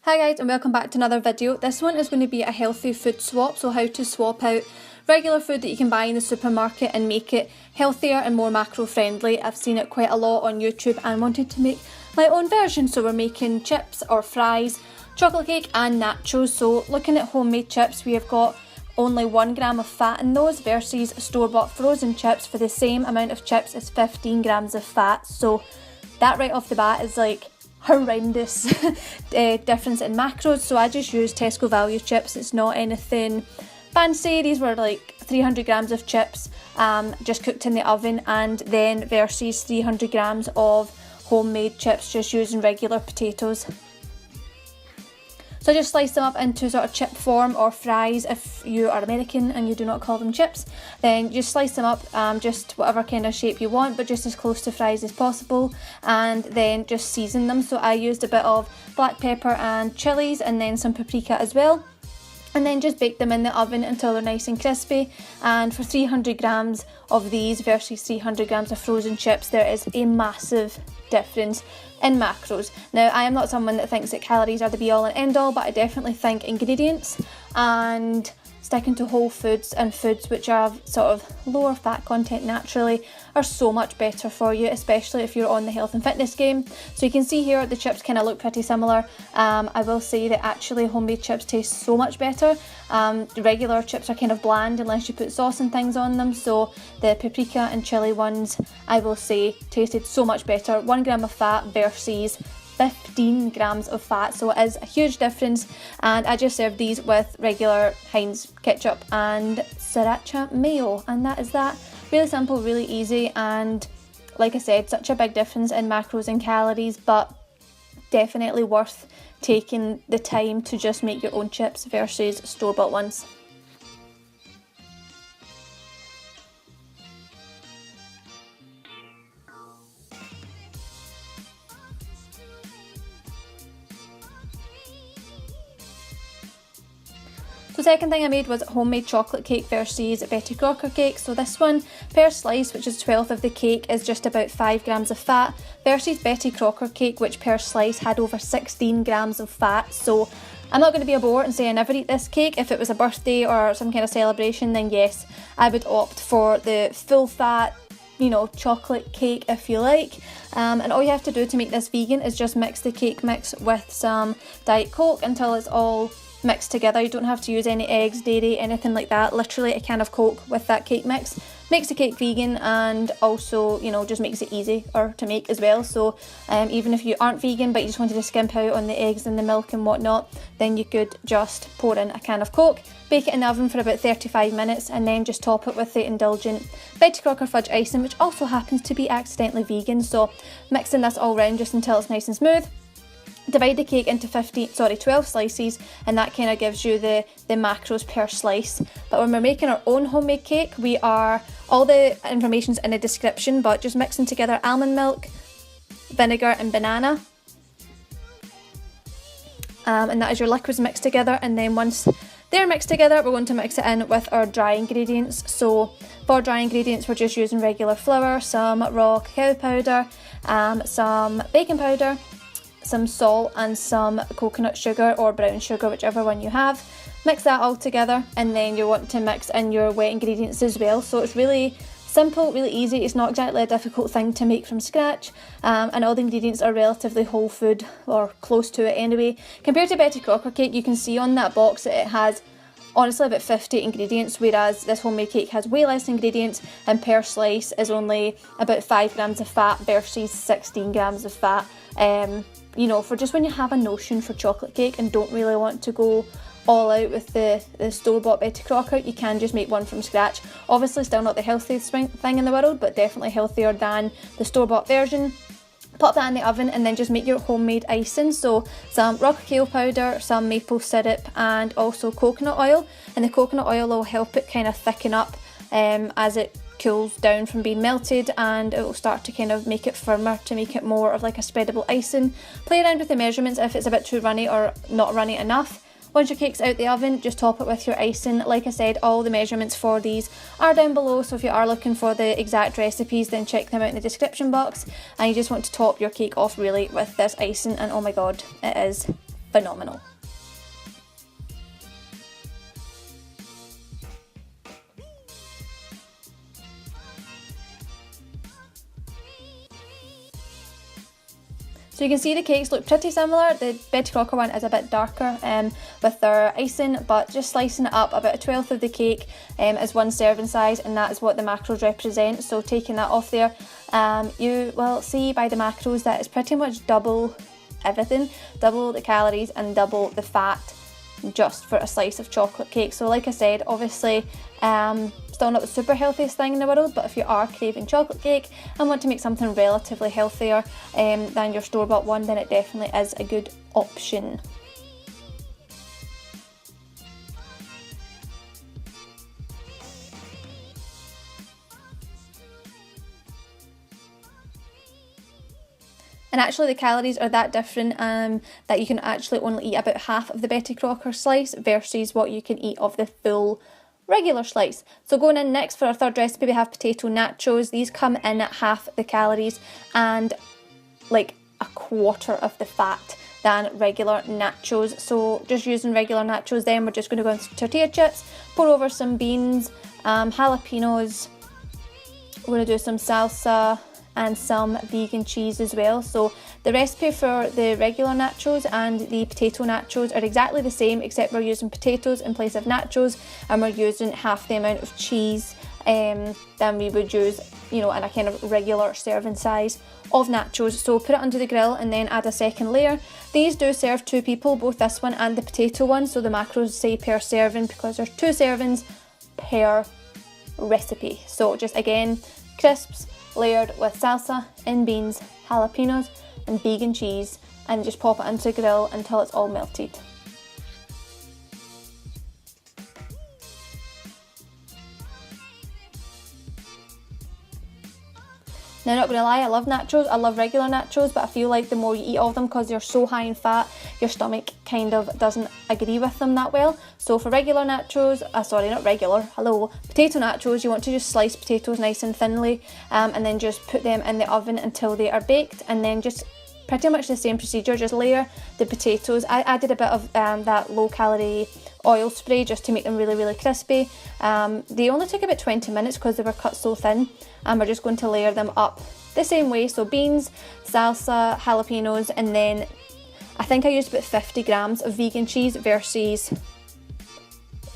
Hi guys, and welcome back to another video. This one is going to be a healthy food swap, so how to swap out regular food that you can buy in the supermarket and make it healthier and more macro friendly. I've seen it quite a lot on YouTube and wanted to make my own version, so we're making chips or fries, chocolate cake and nachos. So looking at homemade chips, we have got only 1 gram of fat in those versus store-bought frozen chips. For the same amount of chips is 15 grams of fat, so that right off the bat is like horrendous difference in macros. So I just use Tesco value chips. It's not anything fancy. These were like 300 grams of chips just cooked in the oven, and then versus 300 grams of homemade chips just using regular potatoes. So I just slice them up into sort of chip form, or fries if you are American and you do not call them chips. Then just slice them up just whatever kind of shape you want, but just as close to fries as possible, and then just season them. So I used a bit of black pepper and chilies and then some paprika as well. And then just bake them in the oven until they're nice and crispy. And for 300 grams of these versus 300 grams of frozen chips, there is a massive difference in macros. Now, I am not someone that thinks that calories are the be all and end all, but I definitely think ingredients and sticking to whole foods and foods which have sort of lower fat content naturally are so much better for you, especially if you're on the health and fitness game. So you can see here the chips kind of look pretty similar. I will say that actually homemade chips taste so much better. The regular chips are kind of bland unless you put sauce and things on them, so the paprika and chili ones I will say tasted so much better. 1 gram of fat versus 15 grams of fat, so it is a huge difference. And I just served these with regular Heinz ketchup and sriracha mayo, and that is that. Really simple, really easy, and like I said, such a big difference in macros and calories, but definitely worth taking the time to just make your own chips versus store-bought ones. So second thing I made was homemade chocolate cake versus Betty Crocker cake. So this one per slice, which is 12th of the cake, is just about 5 grams of fat versus Betty Crocker cake, which per slice had over 16 grams of fat. So I'm not going to be a bore and say I never eat this cake. If it was a birthday or some kind of celebration, then yes, I would opt for the full fat, you know, chocolate cake if you like. And all you have to do to make this vegan is just mix the cake mix with some Diet Coke until it's all mixed together. You don't have to use any eggs, dairy, anything like that. Literally a can of Coke with that cake mix makes the cake vegan, and also, you know, just makes it easier to make as well. So even if you aren't vegan but you just wanted to skimp out on the eggs and the milk and whatnot, then you could just pour in a can of Coke, bake it in the oven for about 35 minutes, and then just top it with the indulgent Betty Crocker fudge icing, which also happens to be accidentally vegan. So mixing this all round just until it's nice and smooth. Divide the cake into 12 slices, and that kind of gives you the macros per slice. But when we're making our own homemade cake, all the information's in the description, but just mixing together almond milk, vinegar and banana. And that is your liquids mixed together, and then once they're mixed together, we're going to mix it in with our dry ingredients. So for dry ingredients, we're just using regular flour, some raw cacao powder, some baking powder, some salt and some coconut sugar or brown sugar, whichever one you have. Mix that all together, and then you want to mix in your wet ingredients as well. So it's really simple, really easy. It's not exactly a difficult thing to make from scratch, and all the ingredients are relatively whole food, or close to it anyway. Compared to Betty Crocker cake, you can see on that box that it has honestly about 50 ingredients, whereas this homemade cake has way less ingredients, and per slice is only about 5 grams of fat versus 16 grams of fat. You know, for just when you have a notion for chocolate cake and don't really want to go all out with the store-bought Betty Crocker, you can just make one from scratch. Obviously still not the healthiest thing in the world, but definitely healthier than the store-bought version. Pop that in the oven and then just make your homemade icing. So some raw cacao powder, some maple syrup, and also coconut oil. And the coconut oil will help it kind of thicken up as it cools down from being melted, and it will start to kind of make it firmer to make it more of like a spreadable icing. Play around with the measurements if it's a bit too runny or not runny enough. Once your cake's out the oven, just top it with your icing. Like I said, all the measurements for these are down below, so if you are looking for the exact recipes, then check them out in the description box. And you just want to top your cake off really with this icing, and oh my god, it is phenomenal. So you can see the cakes look pretty similar. The Betty Crocker one is a bit darker with their icing, but just slicing it up, about a 1/12 of the cake is one serving size, and that is what the macros represent. So taking that off there, you will see by the macros that it's pretty much double everything, double the calories and double the fat just for a slice of chocolate cake. So like I said, obviously still not the super healthiest thing in the world, but if you are craving chocolate cake and want to make something relatively healthier than your store-bought one, then it definitely is a good option. And actually the calories are that different that you can actually only eat about half of the Betty Crocker slice versus what you can eat of the full regular slice. So going in next for our third recipe, we have potato nachos. These come in at half the calories and like a quarter of the fat than regular nachos. So just using regular nachos, then we're just going to go into tortilla chips, pour over some beans, jalapenos, we're going to do some salsa and some vegan cheese as well. So the recipe for the regular nachos and the potato nachos are exactly the same, except we're using potatoes in place of nachos, and we're using half the amount of cheese than we would use, you know, in a kind of regular serving size of nachos. So put it under the grill and then add a second layer. These do serve 2 people, both this one and the potato one, so the macros say per serving because there's 2 servings per recipe. So just again, crisps layered with salsa and beans, jalapenos and vegan cheese, and just pop it into the grill until it's all melted. Now, not gonna lie, I love nachos, I love regular nachos, but I feel like the more you eat of them, because they're so high in fat, your stomach kind of doesn't agree with them that well. So for regular nachos, potato nachos, you want to just slice potatoes nice and thinly, and then just put them in the oven until they are baked, and then just pretty much the same procedure, just layer the potatoes. I added a bit of that low calorie oil spray just to make them really, really crispy. They only took about 20 minutes because they were cut so thin, and we're just going to layer them up the same way. So beans, salsa, jalapenos, and then I think I used about 50 grams of vegan cheese versus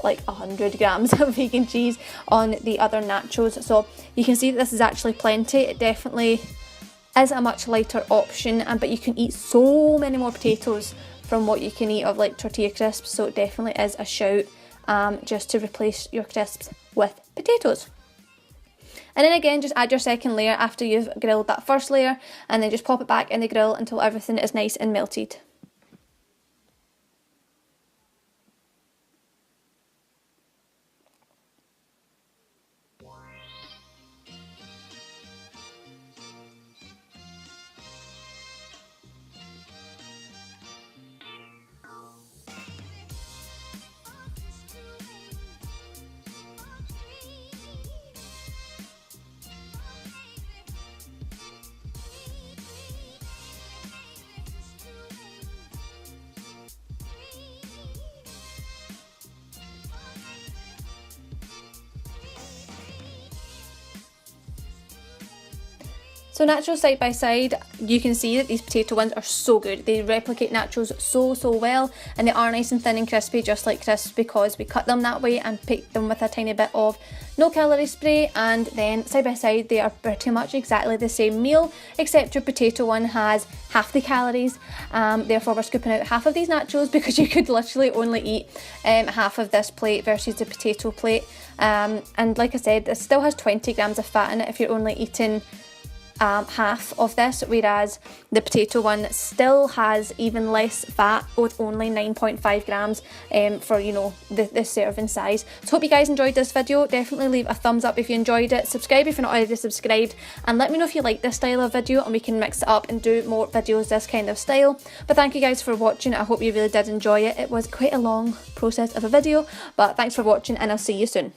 like 100 grams of vegan cheese on the other nachos. So you can see that this is actually plenty. It definitely is a much lighter option, but you can eat so many more potatoes from what you can eat of like tortilla crisps, so it definitely is a shout just to replace your crisps with potatoes. And then again, just add your second layer after you've grilled that first layer, and then just pop it back in the grill until everything is nice and melted. So nachos side by side, you can see that these potato ones are so good. They replicate nachos so well, and they are nice and thin and crispy, just like crisps, because we cut them that way and picked them with a tiny bit of no calorie spray. And then side by side, they are pretty much exactly the same meal, except your potato one has half the calories. Therefore we're scooping out half of these nachos, because you could literally only eat half of this plate versus the potato plate. And like I said, this still has 20 grams of fat in it if you're only eating half of this, whereas the potato one still has even less fat with only 9.5 grams for, you know, the serving size. So hope you guys enjoyed this video. Definitely leave a thumbs up if you enjoyed it, subscribe if you're not already subscribed, and let me know if you like this style of video and we can mix it up and do more videos this kind of style. But thank you guys for watching. I hope you really did enjoy it. It was quite a long process of a video, but thanks for watching, and I'll see you soon.